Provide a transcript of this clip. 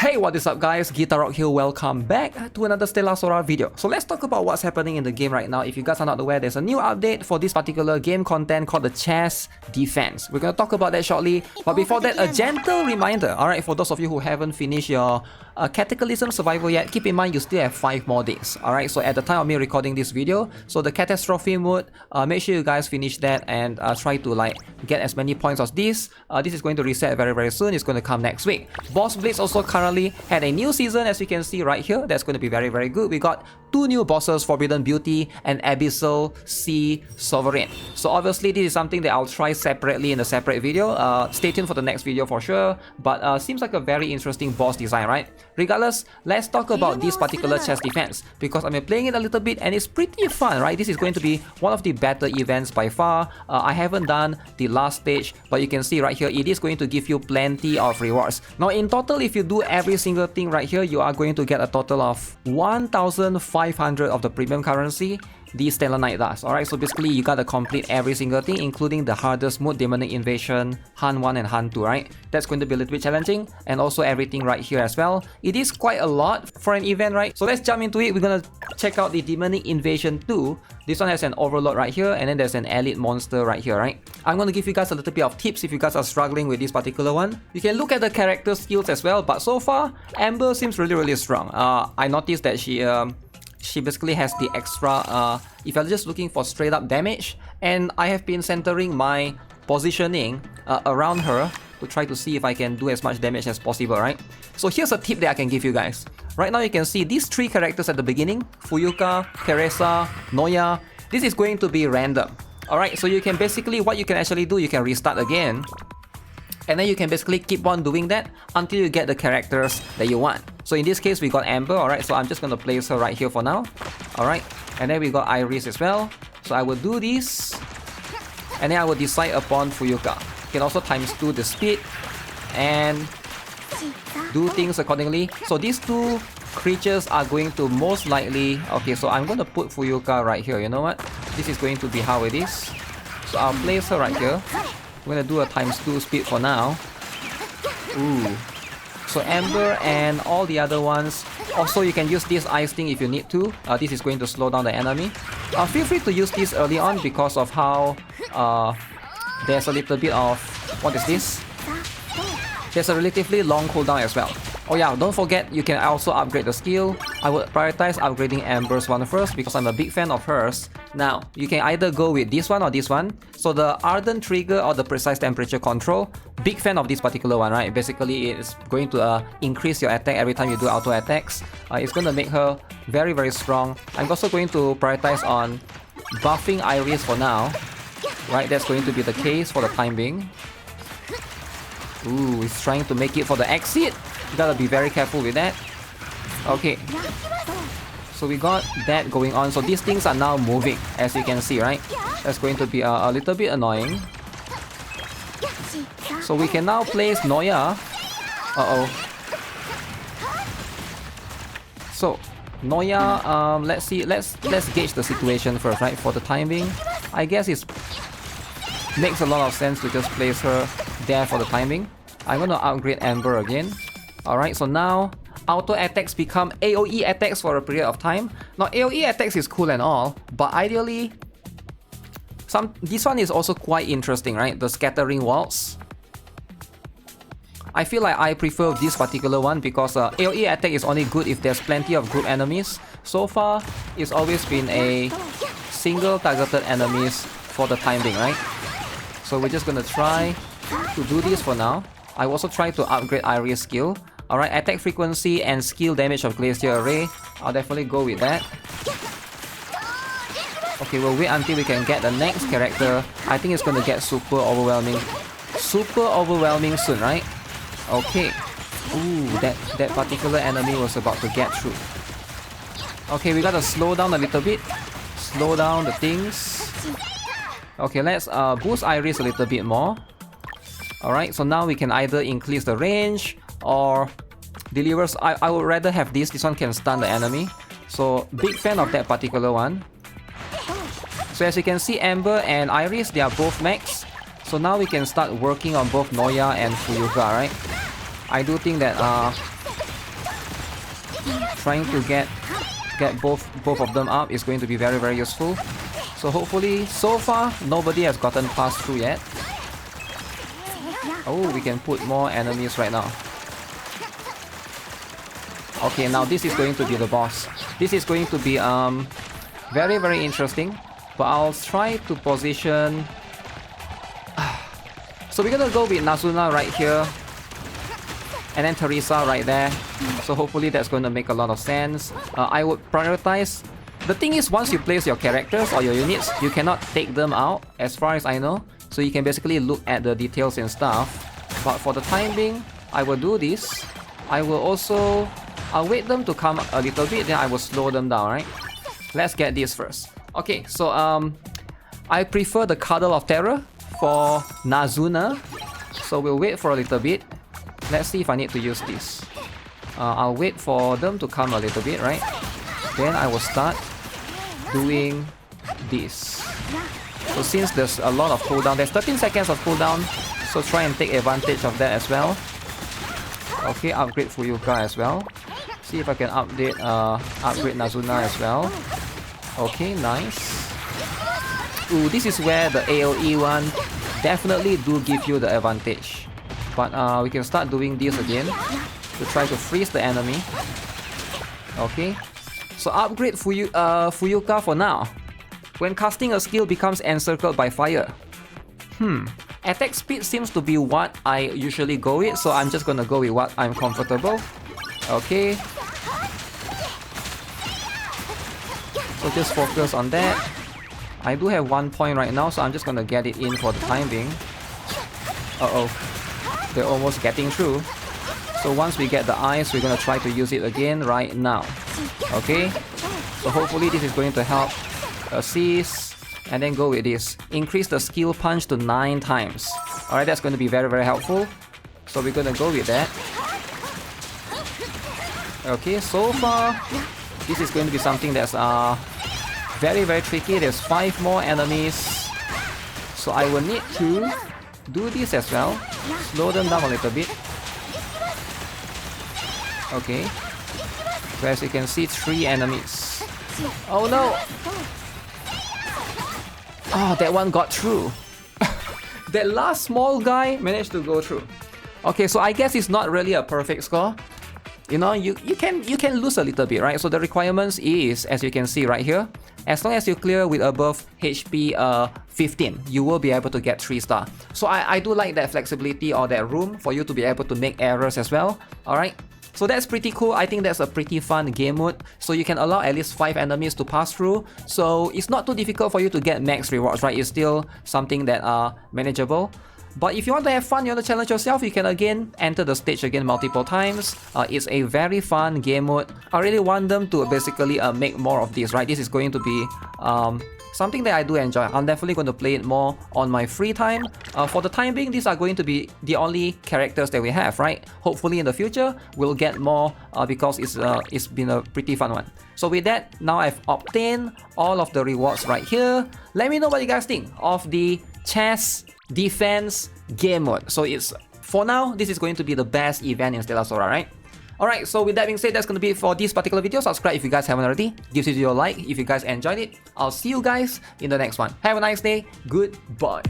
Hey, what is up guys, GuitarRock here, welcome back to another Stella Sora video. So let's talk about what's happening in the game right now. If you guys are not aware, there's a new update for this particular game content called the chest defense. We're going to talk about that shortly, but before that, a gentle reminder, alright, for those of you who haven't finished your Cataclysm Survival yet, keep in mind you still have 5 more days, alright? So at the time of me recording this video, so the Catastrophe mode, make sure you guys finish that and try to like get as many points as this. This is going to reset very soon, it's going to come next week. Boss Blitz also currently had a new season, as you can see right here. That's going to be very good. We got 2 new bosses, Forbidden Beauty and Abyssal Sea Sovereign. So obviously this is something that I'll try separately in a separate video. Stay tuned for the next video for sure, but seems like a very interesting boss design, right? Regardless, let's talk about this particular chest defense, because I've been playing it a little bit and it's pretty fun, right? This is going to be one of the better events by far. I haven't done the last stage, but you can see right here, it is going to give you plenty of rewards. Now in total, if you do every single thing right here, you are going to get a total of 1,500 of the premium currency the Stellar Knight does. Alright, so basically you gotta complete every single thing, including the hardest mode, Demonic Invasion, Hunt 1 and Hunt 2, right? That's going to be a little bit challenging, and also everything right here as well. It is quite a lot for an event, right? So let's jump into it. We're gonna check out the Demonic Invasion 2. This one has an Overlord right here, and then there's an Elite Monster right here, right? I'm gonna give you guys a little bit of tips if you guys are struggling with this particular one. You can look at the character skills as well, but so far, Amber seems really strong. I noticed that she basically has the extra, if you're just looking for straight up damage, and I have been centering my positioning around her to try to see if I can do as much damage as possible, right? So here's a tip that I can give you guys. Right now you can see these 3 characters at the beginning, Fuyuka, Teresa, Noya. This is going to be random. Alright, so you can basically, what you can actually do, you can restart again, and then you can basically keep on doing that until you get the characters that you want. So in this case, we got Amber, alright, so I'm just gonna place her right here for now. Alright, and then we got Iris as well. So I will do this, and then I will decide upon Fuyuka. You can also ×2 the speed, and do things accordingly. So these 2 creatures are going to most likely... Okay, so I'm gonna put Fuyuka right here, you know what? This is going to be how it is. So I'll place her right here. We're gonna do a ×2 speed for now. Ooh. So Amber and all the other ones. Also, you can use this ice thing if you need to. This is going to slow down the enemy. Feel free to use this early on because of how there's a little bit of... What is this? There's a relatively long cooldown as well. Oh yeah, don't forget, you can also upgrade the skill. I would prioritize upgrading Amber's one first because I'm a big fan of hers. Now, you can either go with this one or this one. So the Ardent Trigger or the Precise Temperature Control, big fan of this particular one, right? Basically, it's going to increase your attack every time you do auto attacks. It's going to make her very strong. I'm also going to prioritize on buffing Iris for now. Right, that's going to be the case for the time being. Ooh, he's trying to make it for the exit. You gotta be very careful with that. Okay. So we got that going on. So these things are now moving, as you can see, right? That's going to be a little bit annoying. So we can now place Noya. So Noya, let's see, let's gauge the situation first, right? For the time being, I guess it makes a lot of sense to just place her there for the time being. I'm gonna upgrade Amber again. Alright, so now auto attacks become AoE attacks for a period of time. Now AoE attacks is cool and all, but ideally this one is also quite interesting, right? The Scattering Waltz. I feel like I prefer this particular one because AoE attack is only good if there's plenty of group enemies. So far, it's always been a single targeted enemies for the time being, right? So we're just gonna try to do this for now. I also try to upgrade Iris skill. Alright, attack frequency and skill damage of Glacier Array. I'll definitely go with that. Okay, we'll wait until we can get the next character. I think it's gonna get super overwhelming. Super overwhelming soon, right? Okay. Ooh, that particular enemy was about to get through. Okay, we gotta slow down a little bit. Slow down the things. Okay, let's boost Iris a little bit more. Alright, so now we can either increase the range or delivers. I would rather have this. This one can stun the enemy. So, big fan of that particular one. So as you can see, Amber and Iris, they are both max. So now we can start working on both Noya and Fuyuka, right? I do think that Trying to get both of them up is going to be very useful. So hopefully, so far, nobody has gotten passed through yet. Oh, we can put more enemies right now. Okay, now this is going to be the boss. This is going to be very interesting. But I'll try to position... So we're gonna go with Nazuna right here. And then Teresa right there. So hopefully that's going to make a lot of sense. I would prioritize... The thing is, once you place your characters or your units, you cannot take them out, as far as I know. So you can basically look at the details and stuff. But for the time being, I will do this. I will also... I'll wait them to come a little bit, then I will slow them down, right? Let's get this first. Okay, so I prefer the Cuddle of Terror for Nazuna. So we'll wait for a little bit. Let's see if I need to use this. I'll wait for them to come a little bit, right? Then I will start doing this. So since there's a lot of cooldown, there's 13 seconds of cooldown, so try and take advantage of that as well. Okay, upgrade Fuyuka as well. See if I can upgrade Nazuna as well. Okay, nice. Ooh, this is where the AoE one definitely do give you the advantage. But we can start doing this again to try to freeze the enemy. Okay, so upgrade Fuyuka for now. When casting a skill becomes encircled by fire. Attack speed seems to be what I usually go with, so I'm just gonna go with what I'm comfortable. Okay. So just focus on that. I do have 1 point right now, so I'm just gonna get it in for the time being. Uh-oh. They're almost getting through. So once we get the eyes, we're gonna try to use it again right now. Okay? So hopefully this is going to help assist. And then go with this. Increase the skill punch to 9 times. Alright, that's going to be very helpful. So we're gonna go with that. Okay, so far, this is going to be something that's very tricky. There's 5 more enemies. So I will need to do this as well. Slow them down a little bit. Okay. So as you can see, 3 enemies. Oh no! Oh, that one got through. That last small guy managed to go through. Okay, so I guess it's not really a perfect score. You know, you can lose a little bit, right? So the requirements is, as you can see right here, as long as you clear with above HP 15, you will be able to get 3 star. So I do like that flexibility or that room for you to be able to make errors as well. Alright. So that's pretty cool. I think that's a pretty fun game mode. So you can allow at least 5 enemies to pass through. So it's not too difficult for you to get max rewards, right? It's still something that are manageable. But if you want to have fun, you want to challenge yourself, you can again enter the stage again multiple times. It's a very fun game mode. I really want them to basically make more of this, right? This is going to be something that I do enjoy. I'm definitely going to play it more on my free time. For the time being, these are going to be the only characters that we have, right? Hopefully in the future, we'll get more because it's been a pretty fun one. So with that, now I've obtained all of the rewards right here. Let me know what you guys think of the chess defense game mode. So it's, for now, this is going to be the best event in Stella Sora, right? Alright, so with that being said, that's going to be it for this particular video. Subscribe if you guys haven't already. Give this video a like if you guys enjoyed it. I'll see you guys in the next one. Have a nice day. Goodbye.